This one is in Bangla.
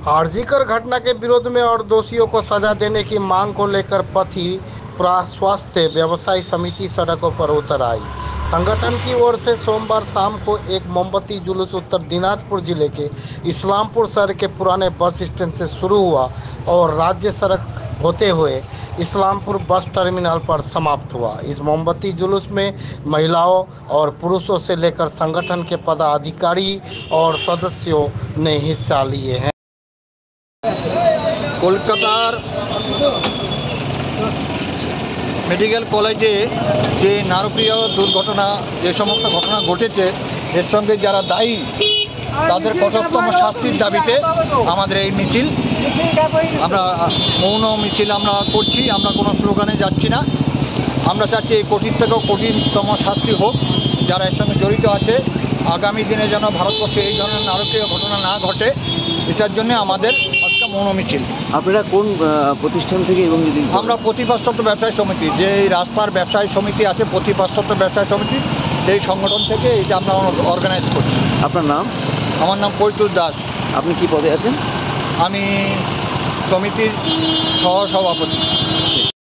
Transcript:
आरजीकर घटना के विरोध में और दोषियों को सजा देने की मांग को लेकर पथी स्वास्थ्य व्यवसायी समिति सड़कों पर उतर आई। संगठन की ओर से सोमवार शाम को एक मोमबत्ती जुलूस उत्तर दिनाजपुर जिले के इस्लामपुर शहर के पुराने बस स्टैंड से शुरू हुआ और राज्य सड़क होते हुए इस्लामपुर बस टर्मिनल पर समाप्त हुआ। इस मोमबत्ती जुलूस में महिलाओं और पुरुषों से लेकर संगठन के पदाधिकारी और सदस्यों ने हिस्सा लिए हैं। কলকাতার মেডিকেল কলেজে যে নারকীয় দুর্ঘটনা যে সমস্ত ঘটনা ঘটেছে এর সঙ্গে যারা দায়ী তাদের কঠোরতম শাস্তির দাবিতে আমাদের এই মিছিল। আমরা মৌন মিছিল আমরা করছি, আমরা কোনো স্লোগানে যাচ্ছি না। আমরা চাচ্ছি এই কঠিন থেকেও কঠিনতম শাস্তি হোক যারা এর সঙ্গে জড়িত আছে। আগামী দিনে যেন ভারতবর্ষে এই ধরনের নারকীয় ঘটনা না ঘটে, এটার জন্য আমাদের আজকে মৌন মিছিল। আপনারা কোন প্রতিষ্ঠান থেকে? এবং যদি আমরা প্রতিপাশ্চাত্য ব্যবসায়ী সমিতি, যে রাস্তার ব্যবসায়ী সমিতি আছে প্রতিপাশ্চাত্য ব্যবসায়ী সমিতি, সেই সংগঠন থেকে এটা আমরা অর্গানাইজ করছি। আপনার নাম? আমার নাম পৈতুল দাস। আপনি কি পদে আছেন? আমি সমিতির সহসভাপতি।